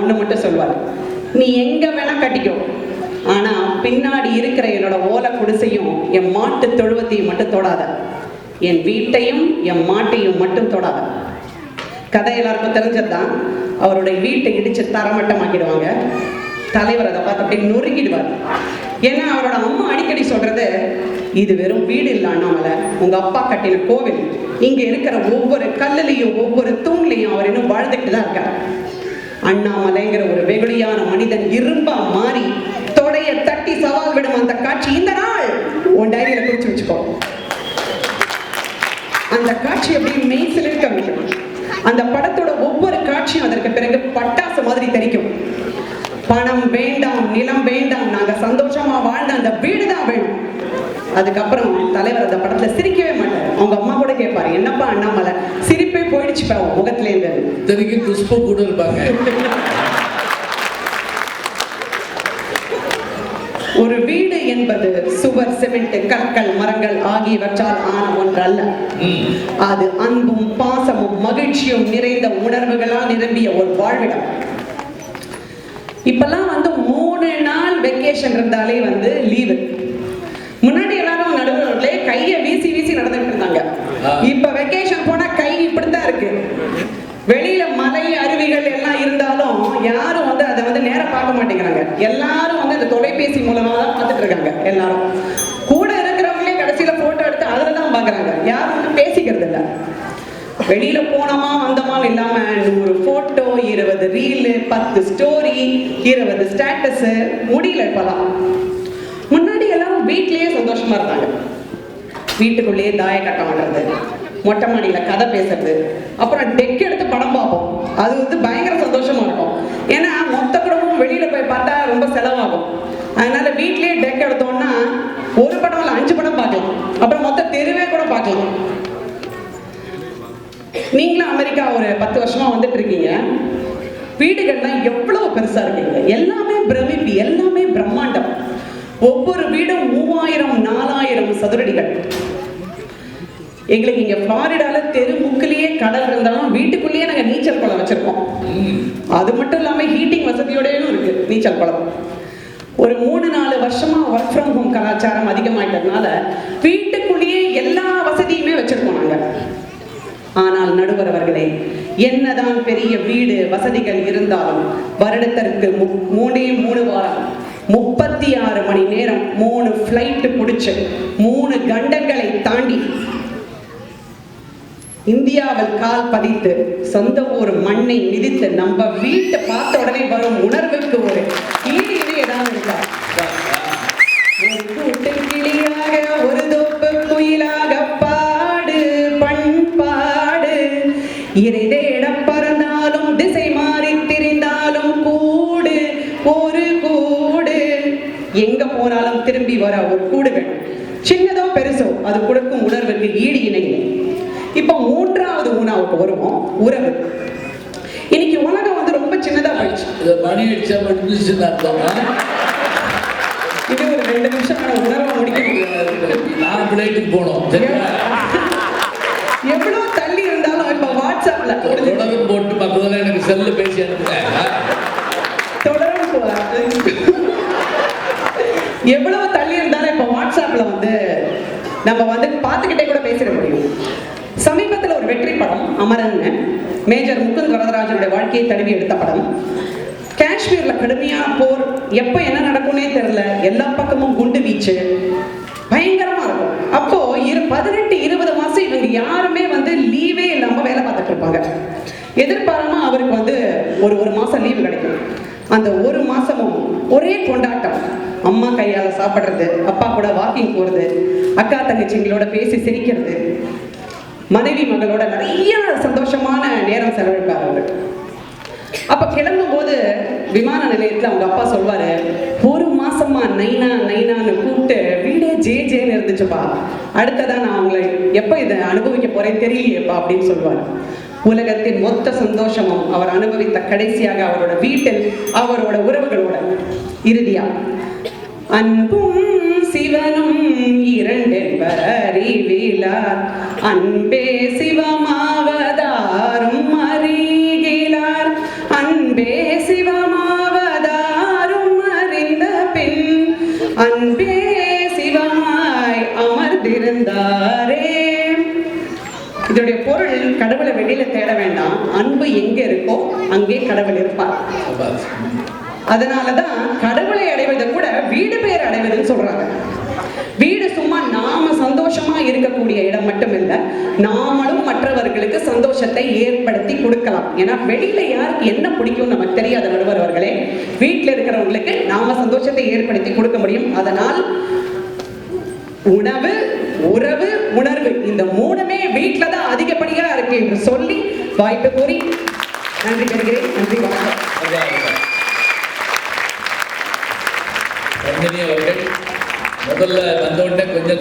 ஒண்ணு மட்டும் சொல்வார், நீ எங்க வேணா கட்டிக்கோ, ஆனா பின்னாடி இருக்கிற என்னோட ஓலை குடிசையும் என் மாட்டு தொழுவத்தையும் மட்டும் தொடாத, என் வீட்டையும் என் மாட்டையும் மட்டும் தொடாத. கதை எல்லாருக்கும் தெரிஞ்சதுதான். அவருடைய வீட்டை இடிச்சு தரமட்டமாக்கிடுவாங்க. தலைவர் அதை பார்த்து அப்படியே நொறுக்கிடுவார். ஏன்னா அவரோட அம்மா அடிக்கடி சொல்றது, இது வெறும் வீடு இல்லை அண்ணாமலை, உங்க அப்பா கட்டின கோவில். இங்க இருக்கிற ஒவ்வொரு கல்லுலையும் ஒவ்வொரு தூண்லையும் அவர் இன்னும் வாழ்ந்துட்டு தான் இருக்கார். அண்ணாமலைங்கிற ஒரு வெகுளியான மனிதன் இரும்பா மாறி தொடைய தட்டி சவால் விடும் அந்த காட்சி இந்த நாள் உன் டைரியில குறிச்சு வச்சுக்கோ. அந்த காட்சி அப்படியே மெய் சிலிர்க்க வைக்கும். அந்த படத்தோட ஒவ்வொரு காட்சியும் அதற்கு பிறகு பட்டாசு மாதிரி தெரிக்கும். பணம் வேண்டாம், நிலம் வேண்டாம், நாங்க சந்தோஷமா வாழ்ந்த அந்த வீடு தான் வேணும். அதுக்கப்புறம் தலைவர் அந்த படத்துல சிரிக்கவே மாட்டார். அவங்க அம்மா கூட கேட்பாரு, என்னப்பா அண்ணாமலை சிரிப்பே போயிடுச்சுப்பா முகத்துல இருந்து. புஷ்ப கூட இருப்பாங்க. ஒரு வீடு என்பது சுவர், சிமெண்ட், கற்கள், மரங்கள் ஆகியவற்றால் ஆன ஒன்றல்ல. அது அன்பும் பாசமும் மகிழ்ச்சியும் நிறைந்த உணர்வுகளால் நிரம்பிய ஒரு வாழ்விடம். இப்பெல்லாம் 3 நாள் வெக்கேஷன் இருந்தாலே லீவு. முன்னாடி எல்லாரும் நடுவர்களே கையை வீசி வீசி நடந்துட்டு இருந்தாங்க. இப்ப வெக்கேஷன் போனா கை இப்படித்தான் இருக்கு. வெளியில மலை அருவிகள் எல்லாம் இருந்தாலும் யாரும் அதை நேரம் பார்க்க மாட்டேங்கிறாங்க. எல்லாரும் இந்த தொலைபேசி மூலமா தான் பார்த்துட்டு இருக்காங்க. எல்லாரும் கூட இருக்கிறவங்களே கடைசியில போட்டோ எடுத்து அதுலதான் பாக்குறாங்க. யாரும் பேசிக்கிறது இல்லை. வெளியில போனோமா வந்தோமா இல்லாம 100 போட்டோ, 20 ரீல், 10 ஸ்டோரி, 20 ஸ்டேட்டஸ், முடியல. இப்பெல்லாம் முன்னாடி எல்லாரும் வீட்லயே சந்தோஷமா இருந்தாங்க. வீட்டுக்குள்ளேயே தாயக்கட்டம் ஆடுறது, மொட்டை மாடியில கதை பேசுறது, அப்புறம் டெக் எடுத்து படம் பார்ப்போம். அது பயங்கர சந்தோஷமா இருக்கும். ஏன்னா மொத்த குடும்பமும் வெளியில போய் பார்த்தா ரொம்ப செலவாகும். அதனால வீட்லயே டெக் எடுத்தோம்னா ஒரு படம் இல்ல 5 படம் பார்க்கலாம். அப்புறம் மொத்த தெருவே கூட பார்க்கலாம். நீங்களும் அமெரிக்கா ஒரு 10 வருஷமா வந்துட்டு இருக்கீங்க. வீடுகள்லாம் எவ்வளவு பெருசா இருக்கீங்க. எல்லாமே பிரமிப்பு, எல்லாமே பிரம்மாண்டம். ஒவ்வொரு வீடும் 3000 4000 சதுரடிகள். எங்களுக்கு இங்க புளோரிடால தெரு முக்கிலேயே கடல் இருந்தாலும் வீட்டுக்குள்ளேயே நாங்க நீச்சல் குளம் வச்சிருக்கோம். அது மட்டும் இல்லாம ஹீட்டிங் வசதியோடயும் இருக்கு நீச்சல் குளம். ஒரு 3-4 வருஷமா ஒர்க் ஃப்ரம் ஹோம் கலாச்சாரம் அதிகமாயிட்டதுனால வீட்டுக்குள்ளேயே எல்லா வசதியுமே வச்சிருக்கோம் நாங்க. ஆனால் நடுவர் அவர்களே, என்னதான் பெரிய வீடு வசதிகள் இருந்தாலும் வருடத்திற்கு 3 வாரம் 36 மணி நேரம் 3 ஃபிளைட் பிடிச்சு 3 கண்டங்களை தாண்டி இந்தியாவில் கால் பதித்து சொந்த ஊர் மண்ணை மிதித்து நம்ம வீட்டை பார்த்த உடனே வரும் உணர்வுக்கு ஒரு ஈடு ஏதாவது இருக்கா? ஒரு கூட்டு கிளியாக ஒரு தோப்பு குயிலாக பாடு பண்பாடு, இறை தேட பறந்தாலும் திசை மாறி திரிந்தாலும் கூடு ஒரு கூடு, எங்க போனாலும் திரும்பி வர ஒரு கூடு வேணும். சின்னதோ பெருசோ அது கொடுக்கும் உணர்வுக்கு ஈடு இணைங்க. இப்ப 3வது ஊனாவுக்கு வருவோம், உறவு. இன்னைக்கு உலகம் ரொம்ப சின்னதா போயிடுச்சு. இது ஒரு 2 நிமிஷம் உணர்வை முடிக்க முடியாது. போனோம். எவ்வளவு தள்ளி இருந்தாலும் இப்ப வாட்ஸ்அப்ல போட்டு பக்கத்துல எனக்கு செல்ல பேசி தொடர்பு. எவ்வளவு தள்ளி இருந்தாலும் இப்ப வாட்ஸ்அப்ல நம்ம பார்த்துக்கிட்டே கூட பேசிட முடியும். சமீபத்தில் ஒரு வெற்றி படம் அமரன், மேஜர் முகுந்த் வரதராஜனுடைய வாழ்க்கையை தழுவி எடுத்த படம். காஷ்மீர்ல கடுமையான போர், எப்ப என்ன நடக்கும்னே தெரியல, எல்லா பக்கமும் குண்டு வீச்சு பயங்கரமா இருக்கும். அப்போ 18-20 மாசம் இவங்க யாருமே லீவே இல்லாம வேலை பார்த்துட்டு இருப்பாங்க. எதிர்பாராம அவருக்கு ஒரு மாசம் லீவு கிடைக்கும். அந்த ஒரு மாசமும் ஒரே கொண்டாட்டம். அம்மா கையால சாப்பிடுறது, அப்பா கூட வாக்கிங் போறது, அக்கா தங்கச்சிங்களோட பேசி சிரிக்கிறது, மனைவி மகளோட நிறைய சந்தோஷமான நேரம் செலவழிப்பார் அவரு. அப்ப கிளம்பும் போது விமான நிலையத்துல அவங்க அப்பா சொல்வாரு, ஒரு மாசமா நைனா நைனான்னு கூப்பிட்டு வீடே ஜேன்னு இருந்துச்சுப்பா, அடுத்ததான் நான் அவங்களை எப்ப இதை அனுபவிக்க போறேன் தெரியலையேப்பா அப்படின்னு சொல்லுவாரு. உலகத்தின் மொத்த சந்தோஷமும் அவர் அனுபவித்த கடைசியாக அவரோட வீட்டில் அவரோட உறவுகளோட. இறுதியா, அன்பும் சிவனும் இரண்டென்பர் அறிவிலார், அன்பே சிவமாவதாரும் அறிகிலார், அன்பே சிவம் இதோடைய பொருள் கடவுளை வெளியில தேட வேண்டாம், அன்பு எங்க இருக்கோ அங்கே கடவுள் இருப்பார். சபாஷ். அதனாலதான் கடவுளை அடைவதை கூட வீடு பேர் அடைவதுன்னு சொல்றாங்க. வீடு சும்மா நாம சந்தோஷமா இருக்கக்கூடிய இடம் மட்டும் இல்ல, நாமளும் மற்றவர்களுக்கு சந்தோஷத்தை ஏற்படுத்தி கொடுக்கலாம். ஏன்னா வெளியில யாருக்கு என்ன பிடிக்கும் நமக்கு தெரியாத நடுவர் அவர்களே, வீட்டுல இருக்கிறவங்களுக்கு நாம சந்தோஷத்தை ஏற்படுத்தி கொடுக்க முடியும். அதனால் உணவு, உறவு, உணர்வு இந்த மூணுமே வீட்டுல தான் அதிகப்படியா இருக்கு என்று சொல்லி வாய்ப்பு கூறி நன்றி பெறுகிறேன். நன்றி, வணக்கம். ரஞ்சினி அவர்கள் முதல்ல வந்த உடனே கொஞ்சம்